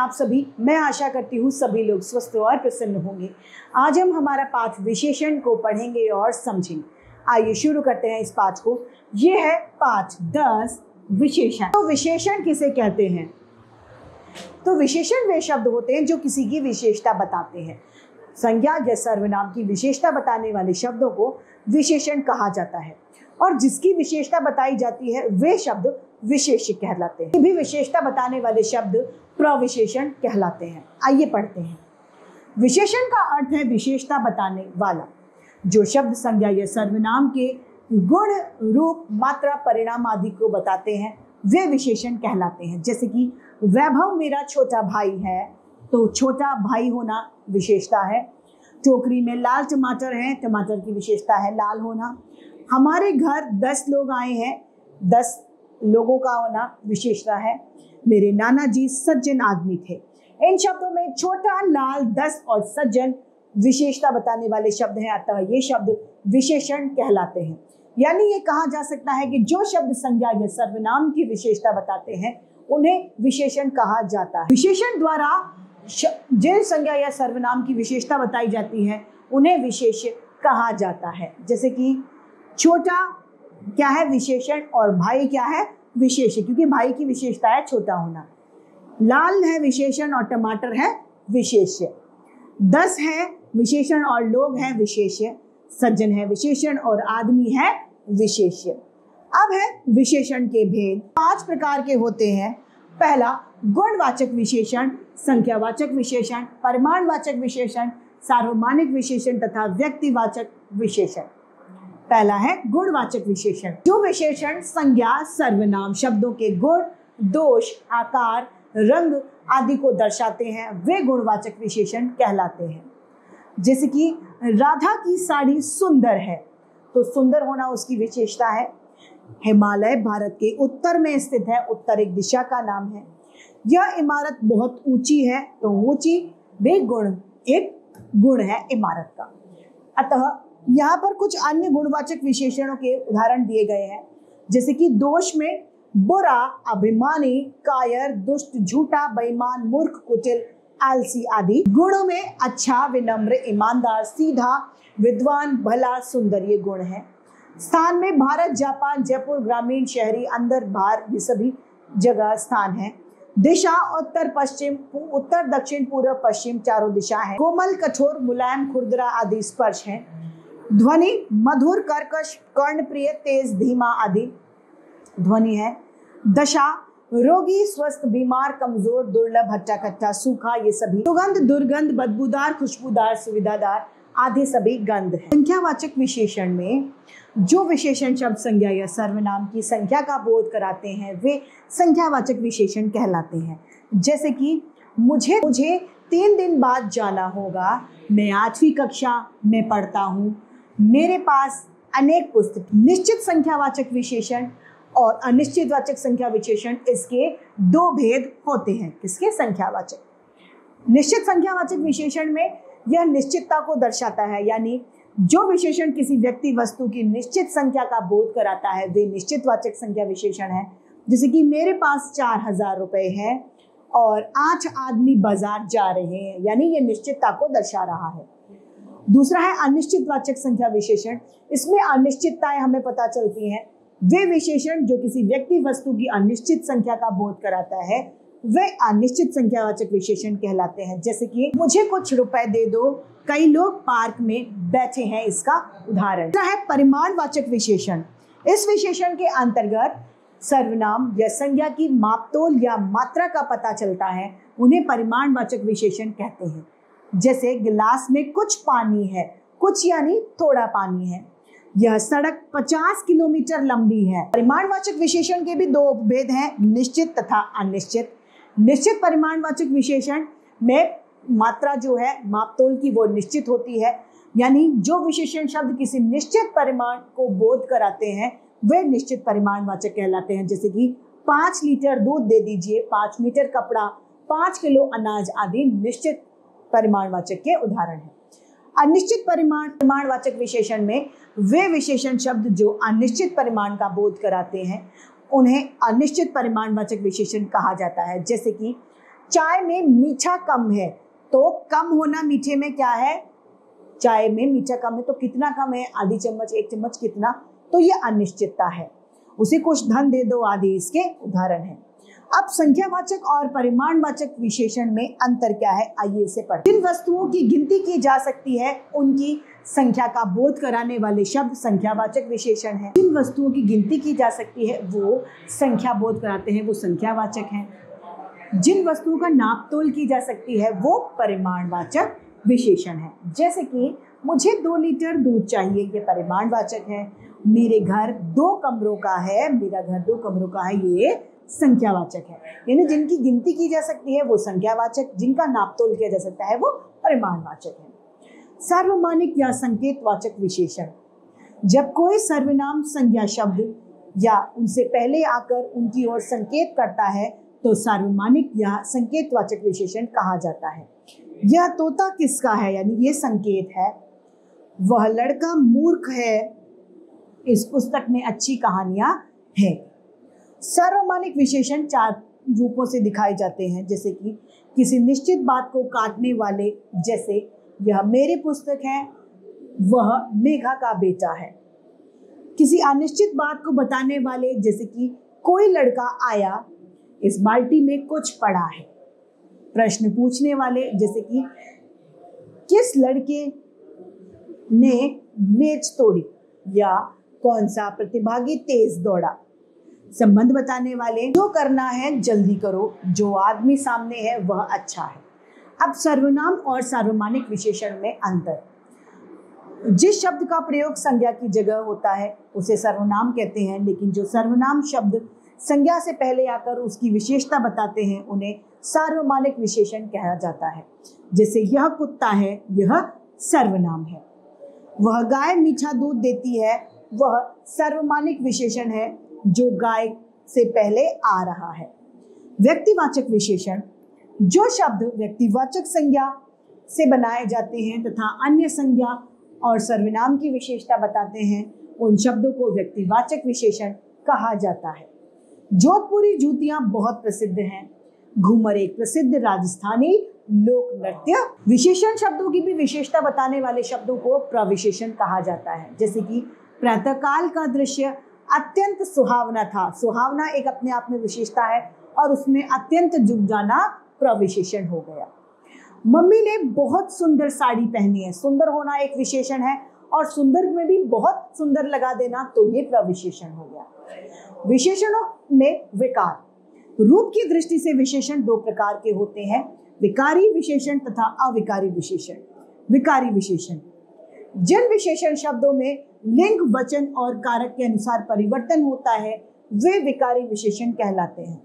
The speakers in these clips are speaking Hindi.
आप सभी। मैं आशा करती हूँ सभी लोग स्वस्थ और प्रसन्न होंगे। आज हम हमारा पाठ विशेषण को पढ़ेंगे और समझेंगे। आइए शुरू करते हैं इस पाठ को। ये है पाठ 10 विशेषण। तो विशेषण किसे कहते हैं? तो विशेषण वे शब्द होते हैं जो किसी की विशेषता बताते हैं। संज्ञा या सर्वनाम की विशेषता बताने वाले शब्दों को विशेषण कहा जाता है और जिसकी विशेषता बताई जाती है वे शब्द विशेष्य कहलाते हैं। भी विशेषता बताने वाले शब्द प्रविशेषण कहलाते हैं। आइए पढ़ते हैं। विशेषण का अर्थ है विशेषता बताने वाला। जो शब्द संज्ञा या सर्वनाम के गुण, रूप, मात्रा, परिणाम आदि को बताते हैं वे विशेषण कहलाते हैं। जैसे कि वैभव मेरा छोटा भाई है, तो छोटा भाई होना विशेषता है। टोकरी में लाल टमाटर है, टमाटर की विशेषता है लाल होना। हमारे घर 10 लोग आए हैं, 10 लोगों का होना विशेषता है। मेरे नाना जी सज्जन आदमी थे। इन शब्दों में छोटा, लाल, 10 और सज्जन विशेषता बताने वाले शब्द हैं, अतः ये शब्द विशेषण कहलाते हैं। यानी ये कहा जा सकता है कि जो शब्द संज्ञा या सर्वनाम की विशेषता बताते हैं उन्हें विशेषण कहा जाता है। विशेषण द्वारा जिन संज्ञा या सर्वनाम की विशेषता बताई जाती है उन्हें विशेष्य कहा जाता है। जैसे कि छोटा क्या है? विशेषण। और भाई क्या है? विशेष्य, क्योंकि भाई की विशेषता है छोटा होना। लाल है विशेषण और टमाटर है विशेष्य। 10 है विशेषण और लोग है विशेष्य। सज्जन है विशेषण और आदमी है विशेष्य। अब है विशेषण के भेद। 5 प्रकार के होते हैं। पहला गुणवाचक विशेषण, संख्यावाचक विशेषण, परिमाणवाचक विशेषण, सार्वमानिक विशेषण तथा व्यक्तिवाचक विशेषण। पहला है गुणवाचक विशेषण। जो विशेषण संज्ञा सर्वनाम शब्दों के गुण, दोष, आकार, रंग आदि को दर्शाते हैं वे गुणवाचक विशेषण कहलाते हैं। जैसे कि राधा की साड़ी सुंदर है, तो सुंदर होना उसकी विशेषता है। हिमालय भारत के उत्तर में स्थित है, उत्तर एक दिशा का नाम है। यह इमारत बहुत ऊंची है, तो ऊंची भी एक गुण है इमारत का। अतः यहाँ पर कुछ अन्य गुणवाचक विशेषणों के उदाहरण दिए गए हैं। जैसे कि दोष में बुरा, अभिमानी, कायर, दुष्ट, झूठा, बेईमान, मूर्ख, कुटिल, आलसी आदि। गुणों में अच्छा, विनम्र, ईमानदार, सीधा, विद्वान, भला, सुंदर ये गुण हैं। स्थान में भारत, जापान, जयपुर, ग्रामीण, शहरी, अंदर, बाहर ये सभी जगह स्थान है। दिशा उत्तर पश्चिम, उत्तर दक्षिण पूर्व पश्चिम चारों दिशा है। कोमल, कठोर, मुलायम, खुरदरा आदि स्पर्श हैं। ध्वनि मधुर, कर्कश, कर्णप्रिय, तेज, धीमा आदि ध्वनि है। दशा रोगी, स्वस्थ, बीमार, कमजोर, दुर्लभ, हट्टा कट्टा, सूखा ये सभी। सुगंध, दुर्गंध, बदबूदार, खुशबूदार, सुविधादार आदि सभी गंध है। संख्यावाचक विशेषण में जो विशेषण शब्द संज्ञा या सर्वनाम की संख्या का बोध कराते हैं वे संख्यावाचक विशेषण कहलाते हैं। जैसे कि मुझे 3 दिन बाद जाना होगा, मैं 8वीं कक्षा में पढ़ता हूँ, मेरे पास अनेक पुस्तक। निश्चित संख्यावाचक विशेषण और अनिश्चितवाचक संख्या विशेषण, इसके 2 भेद होते हैं। किसके? संख्यावाचक। निश्चित संख्यावाचक विशेषण में यह निश्चितता को दर्शाता है, यानी जो विशेषण किसी व्यक्ति वस्तु की निश्चित संख्या का बोध कराता है वे निश्चितवाचक संख्या विशेषण है। जैसे कि मेरे पास 4000 रुपए है और 8 आदमी बाजार जा रहे हैं, यानी ये निश्चितता को दर्शा रहा है। दूसरा है अनिश्चितवाचक संख्या विशेषण। इसमें अनिश्चितताएं हमें पता चलती हैं। वे विशेषण जो किसी व्यक्ति वस्तु की अनिश्चित संख्या का बोध कराता है वे अनिश्चित संख्यावाचक विशेषण कहलाते हैं। जैसे कि मुझे कुछ रुपए दे दो, कई लोग पार्क में बैठे हैं, इसका उदाहरण है। परिमाणवाचक विशेषण। इस विशेषण के अंतर्गत सर्वनाम या संज्ञा की मापतोल या मात्रा का पता चलता है, उन्हें परिमाणवाचक विशेषण कहते हैं। जैसे गिलास में कुछ पानी है, कुछ यानी थोड़ा पानी है। यह सड़क 50 किलोमीटर लंबी है। परिमाणवाचक विशेषण के भी 2 भेद हैं, निश्चित तथा अनिश्चित। निश्चित परिमाणवाचक विशेषण में मात्रा जो है मापतोल की वो निश्चित होती है, यानी जो विशेषण शब्द किसी निश्चित परिमाण को बोध कराते हैं वे निश्चित परिमाणवाचक कहलाते हैं। जैसे कि 5 लीटर दूध दे दीजिए, 5 मीटर कपड़ा, 5 किलो अनाज आदि निश्चित परिमाणवाचक के उदाहरण हैं। अनिश्चित परिमाणवाचक विशेषण में वे विशेषण शब्द जो अनिश्चित परिमाण का बोध कराते हैं उन्हें अनिश्चित परिमाणवाचक विशेषण कहा जाता है। जैसे कि चाय में मीठा कम है, तो कम होना मीठे में क्या है, चाय में मीठा कम है तो कितना कम है, आधी चम्मच, एक चम्मच, कितना, तो ये अनिश्चितता है। उसे कुछ धन दे दो आदि इसके उदाहरण है। अब संख्यावाचक और परिमाणवाचक विशेषण में अंतर क्या है, आइए इसे पढ़ते हैं। जिन वस्तुओं की गिनती की जा सकती है उनकी संख्या का बोध कराने वाले शब्द संख्यावाचक विशेषण है। जिन वस्तुओं की गिनती की जा सकती है वो संख्या बोध कराते हैं, वो संख्यावाचक हैं। जिन वस्तुओं का नाप तोल की जा सकती है वो परिमाणवाचक विशेषण है। जैसे कि मुझे 2 लीटर दूध चाहिए, ये परिमाणवाचक है। मेरे घर 2 कमरों का है, मेरा घर 2 कमरों का है, ये संख्यावाचक है। यानी जिनकी गिनती की जा सकती है वो संख्यावाचक, जिनका नापतोल किया जा सकता है वो परिमाणवाचक है। सार्वमानिक या संकेतवाचक विशेषण, जब कोई सर्वनाम संज्ञा शब्द या उनसे पहले आकर उनकी ओर संकेत करता है तो सार्वमानिक या संकेतवाचक विशेषण कहा जाता है। यह तोता किसका है, यानी ये संकेत है। वह लड़का मूर्ख है, इस पुस्तक में अच्छी कहानियां हैं। सार्वमानिक विशेषण 4 रूपों से दिखाए जाते हैं, जैसे कि किसी निश्चित बात को काटने वाले, जैसे यह मेरी पुस्तक है, वह मेघा का बेटा है। किसी अनिश्चित बात को बताने वाले, जैसे कि कोई लड़का आया, इस बाल्टी में कुछ पड़ा है। प्रश्न पूछने वाले, जैसे कि किस लड़के ने मेज तोड़ी या कौन सा प्रतिभागी तेज दौड़ा। संबंध बताने वाले, जो करना है जल्दी करो, जो आदमी सामने है वह अच्छा है। अब सर्वनाम और सार्वमानिक विशेषण में अंतर। जिस शब्द का प्रयोग संज्ञा की जगह होता है उसे सर्वनाम कहते हैं, लेकिन जो सर्वनाम शब्द संज्ञा से पहले आकर उसकी विशेषता बताते हैं उन्हें सार्वमानिक विशेषण कहा जाता है। जैसे यह कुत्ता है, यह सर्वनाम है। वह गाय मीठा दूध देती है, वह सार्वमानिक विशेषण है जो गाय से पहले आ रहा है। व्यक्तिवाचक विशेषण, जो शब्द व्यक्तिवाचक संज्ञा से बनाए जाते हैं तथा अन्य संज्ञा और सर्वनाम की विशेषता बताते हैं, उन शब्दों को व्यक्तिवाचक विशेषण कहा जाता है। जोधपुरी जूतियां बहुत प्रसिद्ध हैं। घूमर एक प्रसिद्ध राजस्थानी लोक नृत्य। विशेषण शब्दों की भी विशेषता बताने वाले शब्दों को प्रविशेषण कहा जाता है। जैसे कि प्रातःकाल का दृश्य अत्यंत सुहावना था। सुहावना एक अपने आप में विशेषता है और उसमें अत्यंत जुग जाना प्रविशेषण हो गया। मम्मी ने बहुत सुंदर साड़ी पहनी है। सुंदर होना एक विशेषण है और सुंदर में भी बहुत सुंदर लगा देना तो ये प्रविशेषण हो गया। विशेषणों में विकार, रूप की दृष्टि से विशेषण 2 प्रकार के होते हैं, विकारी विशेषण तथा अविकारी विशेषण। विकारी विशेषण, जिन विशेषण शब्दों में लिंग, वचन और कारक के अनुसार परिवर्तन होता है वे विकारी विशेषण कहलाते हैं।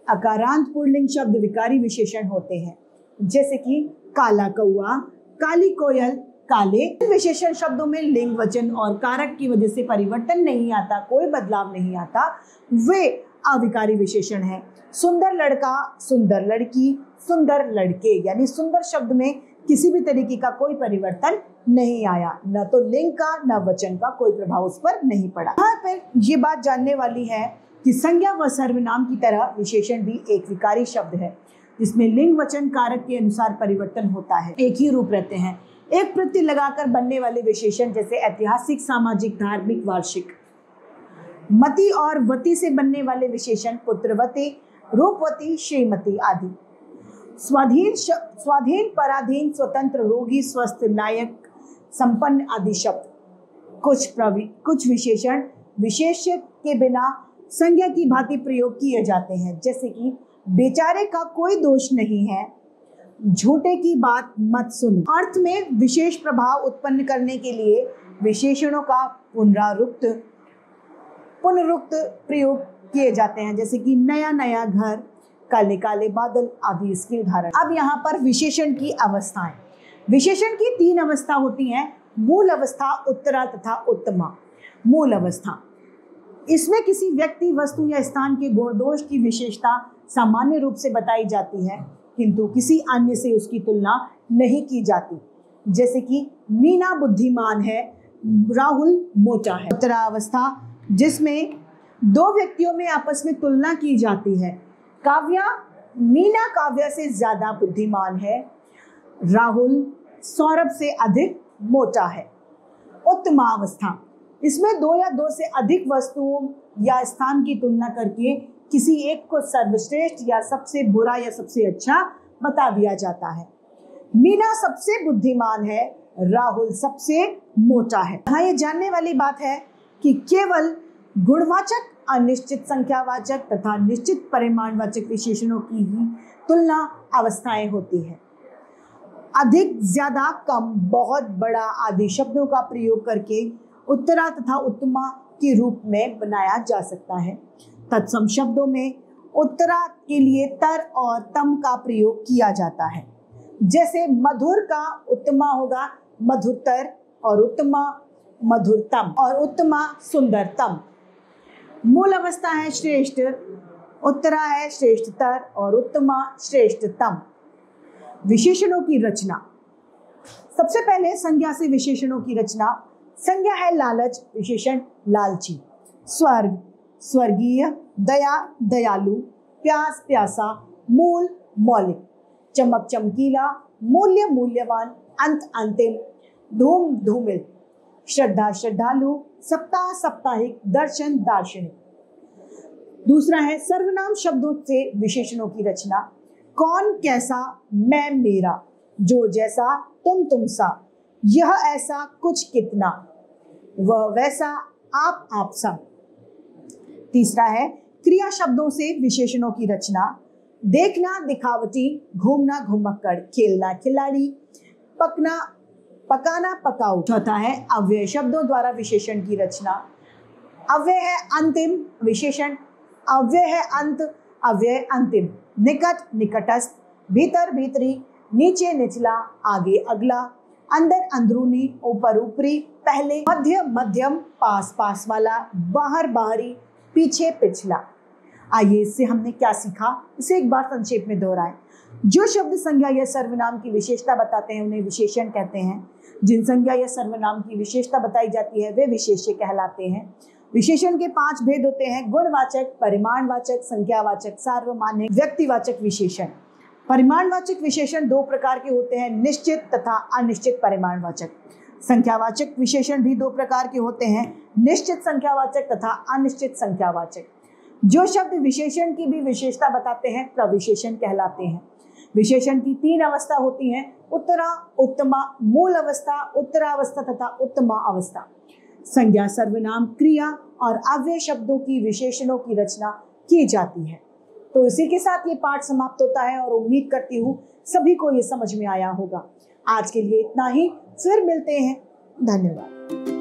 अकारांत पुल्लिंग शब्द विकारी विशेषण होते हैं, जैसे कि काला कौआ, काली कोयल, काले। विशेषण शब्दों में लिंग, वचन और कारक की वजह से परिवर्तन नहीं आता, कोई बदलाव नहीं आता, वे अविकारी विशेषण है। सुंदर लड़का, सुंदर लड़की, सुंदर लड़के, यानी सुंदर शब्द में किसी भी तरीके का कोई परिवर्तन नहीं आया, न तो लिंग का न वचन का कोई प्रभाव उस पर नहीं पड़ा। यहाँ पर ये बात जानने वाली है कि संज्ञा व सर्वनाम की तरह विशेषण भी एक विकारी शब्द है, जिसमें लिंग, वचन, कारक के अनुसार परिवर्तन होता है, एक ही रूप रहते हैं। एक प्रत्यय लगाकर बनने वाले विशेषण जैसे ऐतिहासिक, सामाजिक, धार्मिक, वार्षिक। मति और वती से बनने वाले विशेषण पुत्रवती, रूपवती, श्रीमती आदि। स्वाधीन, पराधीन, स्वतंत्र, रोगी, स्वस्थ, लायक, संपन्न आदि शब्द। कुछ विशेषण विशेष्य के बिना संज्ञा की भांति प्रयोग किए जाते हैं, जैसे कि बेचारे का कोई दोष नहीं है, झूठे की बात मत सुनो। अर्थ में विशेष प्रभाव उत्पन्न करने के लिए विशेषणों का पुनरुक्त प्रयोग किए जाते हैं, जैसे कि नया नया घर, काले काले बादल आदि इसके उदाहरण। अब यहाँ पर विशेषण की अवस्थाएं। विशेषण की 3 अवस्था होती हैं, मूल अवस्था, उत्तरा तथा उत्तमा। मूल अवस्था, इसमें किसी व्यक्ति, वस्तु या स्थान के गुण दोष की विशेषता सामान्य रूप से बताई जाती है, किंतु किसी अन्य से उसकी तुलना नहीं की जाती, जैसे कि मीना बुद्धिमान है, राहुल मोटा है। उत्तरावस्था, जिसमें 2 व्यक्तियों में आपस में तुलना की जाती है। काव्या मीना काव्या से ज्यादा बुद्धिमान है, राहुल सौरभ से अधिक मोटा है। उत्तमावस्था, इसमें दो या दो से अधिक वस्तुओं या स्थान की तुलना करके किसी एक को सर्वश्रेष्ठ या सबसे बुरा या सबसे अच्छा बता दिया जाता है। मीना सबसे बुद्धिमान है, राहुल सबसे मोटा है। हाँ, ये जानने वाली बात है कि केवल गुणवाचक, अनिश्चित संख्यावाचक तथा निश्चित परिमाणवाचक विशेषणों की ही तुलना अवस्थाएं होती है। अधिक, ज्यादा, कम, बहुत, बड़ा आदि शब्दों का प्रयोग करके उत्तरा तथा उत्तमा के रूप में बनाया जा सकता है। तत्सम शब्दों में उत्तरा के लिए तर और तम का प्रयोग किया जाता है। जैसे मधुर का उत्तमा होगा मधुरतर और उत्तमा मधुरतम और उत्तमा सुंदरतम। मूल अवस्था है श्रेष्ठ, उत्तरा है श्रेष्ठतर और उत्तमा श्रेष्ठतम। विशेषणों की रचना, सबसे पहले संज्ञा से विशेषणों की रचना। संज्ञा है लालच, विशेषण लालची। स्वर्ग स्वर्गीय, दया दयालु, प्यास प्यासा, मूल मौलिक, चमक चमकीला, मूल्य मूल्यवान, अंत अंतिम, धूम धूमिल, श्रद्धा श्रद्धालु, सप्ताह साप्ताहिक, दर्शन दार्शनिक। दूसरा है सर्वनाम शब्दों से विशेषणों की रचना। कौन कैसा, मैं मेरा, जो जैसा, तुम सा, यह ऐसा, कुछ कितना, वह वैसा, आप सा। तीसरा है क्रिया शब्दों से विशेषणों की रचना। देखना दिखावटी, घूमना घुमक्कड़, खेलना खिलाड़ी, पकना पकाना पकाऊ। चौथा है अव्यय शब्दों द्वारा विशेषण की रचना। अव्यय है अंतिम, विशेषण अव्यय है अंत, अव्यय अंतिम। निकट निकटस्थ, भीतर भीतरी, नीचे निचला, आगे अगला, अंदर अंदरूनी, ऊपर ऊपरी, पहले मध्य मध्यम, पास पास वाला, बाहर बाहरी, पीछे पिछला। आइए इससे हमने क्या सीखा, इसे एक बार संक्षेप में दोहराएं। जो शब्द संज्ञा या सर्वनाम की विशेषता बताते हैं उन्हें विशेषण कहते हैं। जिन संज्ञा या सर्वनाम की विशेषता बताई जाती है वे विशेष्य कहलाते हैं। विशेषण के 5 भेद होते हैं: गुणवाचक, परिमाणवाचक, संख्यावाचक, सार्वमान्य, व्यक्तिवाचक विशेषण। परिमाणवाचक विशेषण 2 प्रकार के होते हैं, निश्चित तथा अनिश्चित परिमाणवाचक। संख्यावाचक विशेषण भी 2 प्रकार के होते हैं, निश्चित संख्यावाचक तथा अनिश्चित संख्यावाचक। जो शब्द विशेषण की भी विशेषता बताते हैं प्रविशेषण कहलाते हैं। विशेषण की 3 अवस्था होती हैं: उत्तरा, उत्तमा, मूल अवस्था, उत्तरावस्था तथा उत्तमा अवस्था। संज्ञा, सर्वनाम, क्रिया और अव्यय शब्दों की विशेषणों की रचना की जाती है। तो इसी के साथ ये पाठ समाप्त होता है और उम्मीद करती हूँ सभी को ये समझ में आया होगा। आज के लिए इतना ही, फिर मिलते हैं। धन्यवाद।